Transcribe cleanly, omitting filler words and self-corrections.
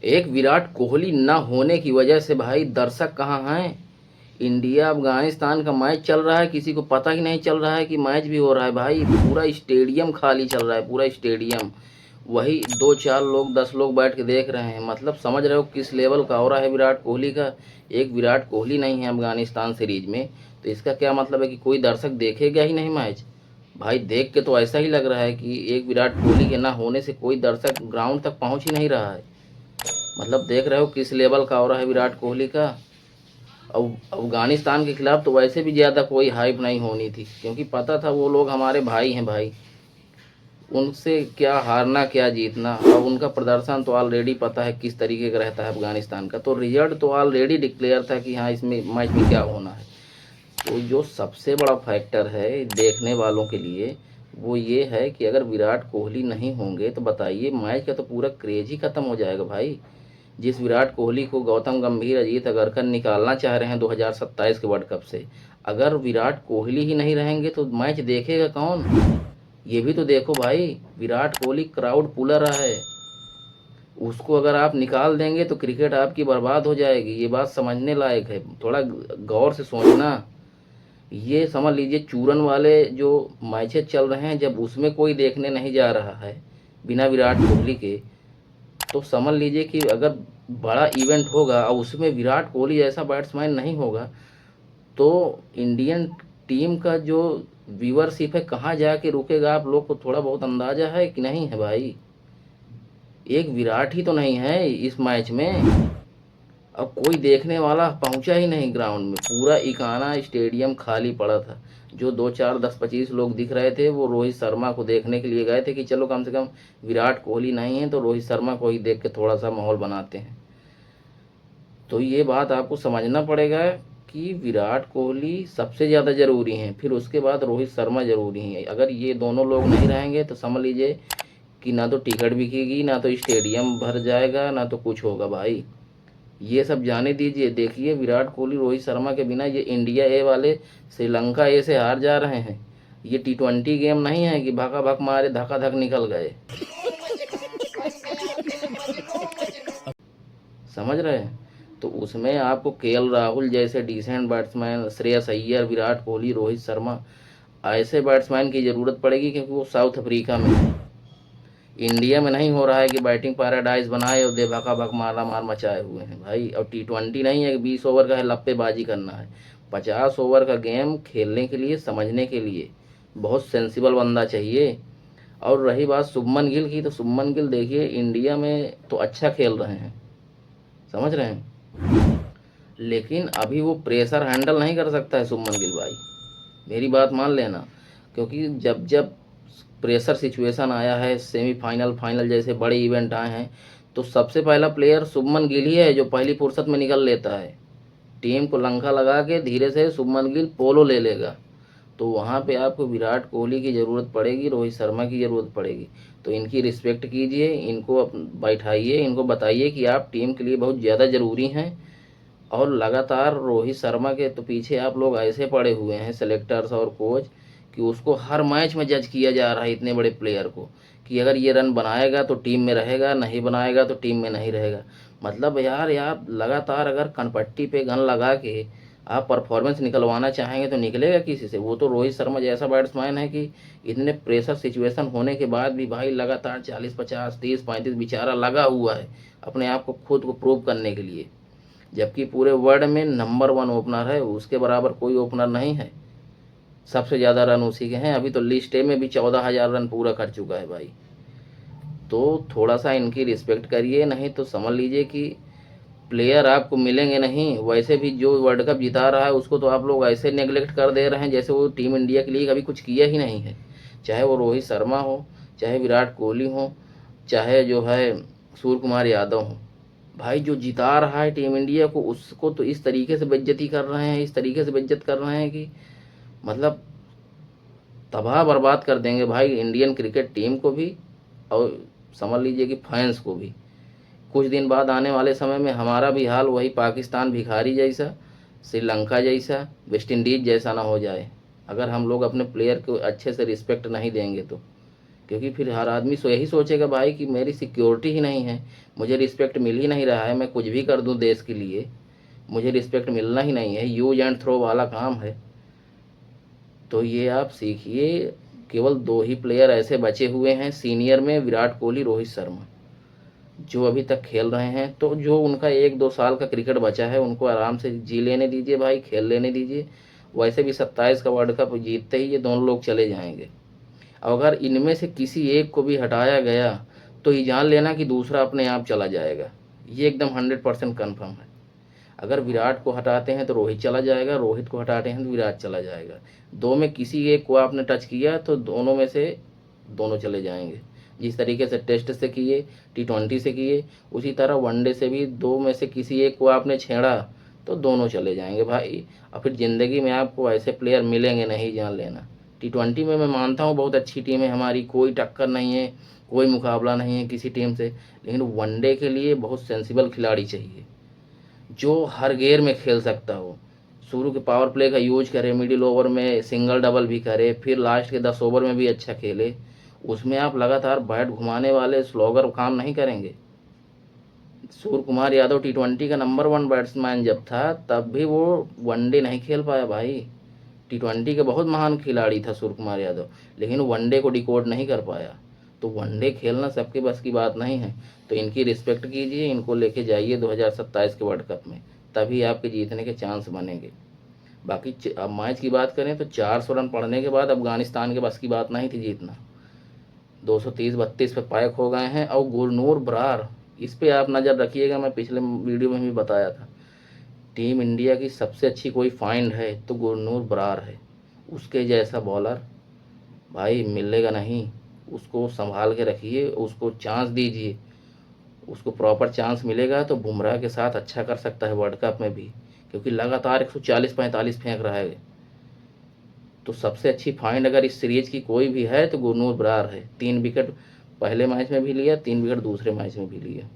एक विराट कोहली ना होने की वजह से भाई दर्शक कहाँ हैं। इंडिया अफगानिस्तान का मैच चल रहा है, किसी को पता ही नहीं चल रहा है कि मैच भी हो रहा है भाई। पूरा स्टेडियम खाली चल रहा है, पूरा स्टेडियम। वही दो चार लोग 10 लोग बैठ के देख रहे हैं। मतलब समझ रहे हो किस लेवल का हो रहा है विराट कोहली का। एक विराट कोहली नहीं है अफगानिस्तान सीरीज में, तो इसका क्या मतलब है कि कोई दर्शक देखेगा ही नहीं मैच। भाई देख के तो ऐसा ही लग रहा है कि एक विराट कोहली के ना होने से कोई दर्शक ग्राउंड तक पहुंच ही नहीं रहा है। मतलब देख रहे हो किस लेवल का हो रहा है विराट कोहली का। अफगानिस्तान के खिलाफ तो वैसे भी ज़्यादा कोई हाइप नहीं होनी थी, क्योंकि पता था वो लोग हमारे भाई हैं भाई। उनसे क्या हारना क्या जीतना। अब उनका प्रदर्शन तो ऑलरेडी पता है किस तरीके का रहता है अफगानिस्तान का, तो रिजल्ट तो ऑलरेडी डिक्लेयर था कि हाँ इसमें मैच में क्या होना है। तो जो सबसे बड़ा फैक्टर है देखने वालों के लिए वो ये है कि अगर विराट कोहली नहीं होंगे तो बताइए मैच का तो पूरा क्रेज ही खत्म हो जाएगा भाई। जिस विराट कोहली को गौतम गंभीर, अजीत अगरकर निकालना चाह रहे हैं 2027 के वर्ल्ड कप से, अगर विराट कोहली ही नहीं रहेंगे तो मैच देखेगा कौन। ये भी तो देखो भाई, विराट कोहली क्राउड पुलर है। उसको अगर आप निकाल देंगे तो क्रिकेट आपकी बर्बाद हो जाएगी। ये बात समझने लायक है, थोड़ा गौर से सोचना। ये समझ लीजिए चूरन वाले जो मैचेस चल रहे हैं, जब उसमें कोई देखने नहीं जा रहा है बिना विराट कोहली के, तो समझ लीजिए कि अगर बड़ा इवेंट होगा और उसमें विराट कोहली जैसा बैट्समैन नहीं होगा, तो इंडियन टीम का जो व्यूअरशिप है कहाँ जाके रुकेगा। आप लोग को थोड़ा बहुत अंदाजा है कि नहीं है भाई। एक विराट ही तो नहीं है इस मैच में। अब कोई देखने वाला पहुंचा ही नहीं ग्राउंड में, पूरा इकाना स्टेडियम खाली पड़ा था। जो दो चार 10-25 लोग दिख रहे थे वो रोहित शर्मा को देखने के लिए गए थे कि चलो कम से कम विराट कोहली नहीं है तो रोहित शर्मा को ही देख के थोड़ा सा माहौल बनाते हैं। तो ये बात आपको समझना पड़ेगा कि विराट कोहली सबसे ज़्यादा ज़रूरी हैं, फिर उसके बाद रोहित शर्मा ज़रूरी हैं। अगर ये दोनों लोग नहीं रहेंगे तो समझ लीजिए कि ना तो टिकट बिकेगी, ना तो स्टेडियम भर जाएगा, ना तो कुछ होगा भाई। ये सब जाने दीजिए। देखिए विराट कोहली रोहित शर्मा के बिना ये इंडिया ए वाले श्रीलंका ए से हार जा रहे हैं। ये T20 गेम नहीं है कि भागा भग मारे धक्का धक निकल गए। समझ रहे हैं। तो उसमें आपको KL राहुल जैसे डिसेंट बैट्समैन, श्रेयस अय्यर, विराट कोहली, रोहित शर्मा, ऐसे बैट्समैन की ज़रूरत पड़ेगी, क्योंकि वो साउथ अफ्रीका में है। इंडिया में नहीं हो रहा है कि बैटिंग पैराडाइज बनाए और दे भागा भग मारा मार मचाए हुए हैं भाई। और T20 नहीं है कि 20 ओवर का है लप्पेबाजी करना है। 50 ओवर का गेम खेलने के लिए, समझने के लिए बहुत सेंसिबल बंदा चाहिए। और रही बात शुभमन गिल की, तो शुभमन गिल देखिए इंडिया में तो अच्छा खेल रहे हैं, समझ रहे हैं, लेकिन अभी वो प्रेशर हैंडल नहीं कर सकता है शुभमन गिल भाई। मेरी बात मान लेना। क्योंकि जब जब प्रेशर सिचुएशन आया है, सेमीफाइनल फाइनल जैसे बड़े इवेंट आए हैं, तो सबसे पहला प्लेयर शुभमन गिल ही है जो पहली फुर्सत में निकल लेता है। टीम को लंका लगा के धीरे से शुभमन गिल पोलो ले लेगा। तो वहाँ पे आपको विराट कोहली की ज़रूरत पड़ेगी, रोहित शर्मा की ज़रूरत पड़ेगी। तो इनकी रिस्पेक्ट कीजिए, इनको बैठाइए, इनको बताइए कि आप टीम के लिए बहुत ज़्यादा ज़रूरी हैं। और लगातार रोहित शर्मा के तो पीछे आप लोग ऐसे पड़े हुए हैं सेलेक्टर्स और कोच, कि उसको हर मैच में जज किया जा रहा है इतने बड़े प्लेयर को, कि अगर ये रन बनाएगा तो टीम में रहेगा, नहीं बनाएगा तो टीम में नहीं रहेगा। मतलब यार यार लगातार अगर कनपट्टी पे गन लगा के आप परफॉर्मेंस निकलवाना चाहेंगे तो निकलेगा किसी से। वो तो रोहित शर्मा जैसा बैट्समैन है कि इतने प्रेशर सिचुएशन होने के बाद भी भाई लगातार 40-50, 30-35 बेचारा लगा हुआ है अपने आप को खुद को प्रूव करने के लिए। जबकि पूरे वर्ल्ड में नंबर 1 ओपनर है, उसके बराबर कोई ओपनर नहीं है। सबसे ज़्यादा रन उसी के हैं। अभी तो लिस्ट ए में भी 14,000 रन पूरा कर चुका है भाई। तो थोड़ा सा इनकी रिस्पेक्ट करिए, नहीं तो समझ लीजिए कि प्लेयर आपको मिलेंगे नहीं। वैसे भी जो वर्ल्ड कप जिता रहा है उसको तो आप लोग ऐसे नेगलेक्ट कर दे रहे हैं जैसे वो टीम इंडिया के लिए कभी कुछ किया ही नहीं है। चाहे वो रोहित शर्मा हो, चाहे विराट कोहली हो, चाहे जो है सूर्य कुमार यादव हो। भाई जो जिता रहा है टीम इंडिया को, उसको तो इस तरीके से बेइज्जती कर रहे हैं, इस तरीके से बेइज्जत कर रहे हैं कि मतलब तबाह बर्बाद कर देंगे भाई इंडियन क्रिकेट टीम को भी, और समझ लीजिए कि फैंस को भी। कुछ दिन बाद आने वाले समय में हमारा भी हाल वही पाकिस्तान भिखारी जैसा, श्रीलंका जैसा, वेस्ट इंडीज जैसा ना हो जाए, अगर हम लोग अपने प्लेयर को अच्छे से रिस्पेक्ट नहीं देंगे तो। क्योंकि फिर हर आदमी यही सोचेगा भाई कि मेरी सिक्योरिटी ही नहीं है, मुझे रिस्पेक्ट मिल ही नहीं रहा है, मैं कुछ भी कर दूं देश के लिए, मुझे रिस्पेक्ट मिलना ही नहीं है, यूज एंड थ्रो वाला काम है। तो ये आप सीखिए। केवल 2 ही प्लेयर ऐसे बचे हुए हैं सीनियर में, विराट कोहली, रोहित शर्मा, जो अभी तक खेल रहे हैं। तो जो उनका 1-2 साल का क्रिकेट बचा है उनको आराम से जी लेने दीजिए भाई, खेल लेने दीजिए। वैसे भी 27 का वर्ल्ड कप जीतते ही ये दोनों लोग चले जाएंगे। अगर इनमें से किसी एक को भी हटाया गया तो ये जान लेना कि दूसरा अपने आप चला जाएगा, ये एकदम 100% कन्फर्म है। अगर विराट को हटाते हैं तो रोहित चला जाएगा, रोहित को हटाते हैं तो विराट चला जाएगा। दो में किसी एक को आपने टच किया तो दोनों में से दोनों चले जाएंगे। जिस तरीके से टेस्ट से किए, T20 से किए, उसी तरह वनडे से भी 2 में से किसी एक को आपने छेड़ा तो दोनों चले जाएंगे भाई। और फिर ज़िंदगी में आपको ऐसे प्लेयर मिलेंगे नहीं, जान लेना। T20 में मैं मानता हूँ बहुत अच्छी टीम है हमारी, कोई टक्कर नहीं है, कोई मुकाबला नहीं है किसी टीम से, लेकिन वनडे के लिए बहुत सेंसिबल खिलाड़ी चाहिए जो हर गेयर में खेल सकता हो। शुरू के पावर प्ले का यूज करे, मिडिल ओवर में सिंगल डबल भी करे, फिर लास्ट के 10 ओवर में भी अच्छा खेले। उसमें आप लगातार बैट घुमाने वाले स्लोगर काम नहीं करेंगे। सूर्य कुमार यादव T20 का नंबर 1 बैट्समैन जब था तब भी वो वनडे नहीं खेल पाया भाई। T20 के बहुत महान खिलाड़ी था सूर्य कुमार यादव, लेकिन वनडे को डिकोड नहीं कर पाया। तो वनडे खेलना सबके बस की बात नहीं है। तो इनकी रिस्पेक्ट कीजिए, इनको लेके जाइए 2027 के वर्ल्ड कप में, तभी आपके जीतने के चांस बनेंगे। बाकी अब मैच की बात करें तो 400 रन पड़ने के बाद अफगानिस्तान के बस की बात नहीं थी जीतना। 230-32 पे पैक हो गए हैं। और गुरनूर बरार, इस पे आप नज़र रखिएगा, मैं पिछले वीडियो में भी बताया था। टीम इंडिया की सबसे अच्छी कोई फाइंड है तो गुरनूर बरार है। उसके जैसा बॉलर भाई मिलेगा नहीं। उसको संभाल के रखिए, उसको चांस दीजिए, उसको प्रॉपर चांस मिलेगा तो बुमराह के साथ अच्छा कर सकता है वर्ल्ड कप में भी, क्योंकि लगातार 140-45 फेंक रहा है। तो सबसे अच्छी फाइंड अगर इस सीरीज की कोई भी है तो गुरनूर बरार है। 3 विकेट पहले मैच में भी लिया, 3 विकेट दूसरे मैच में भी लिया।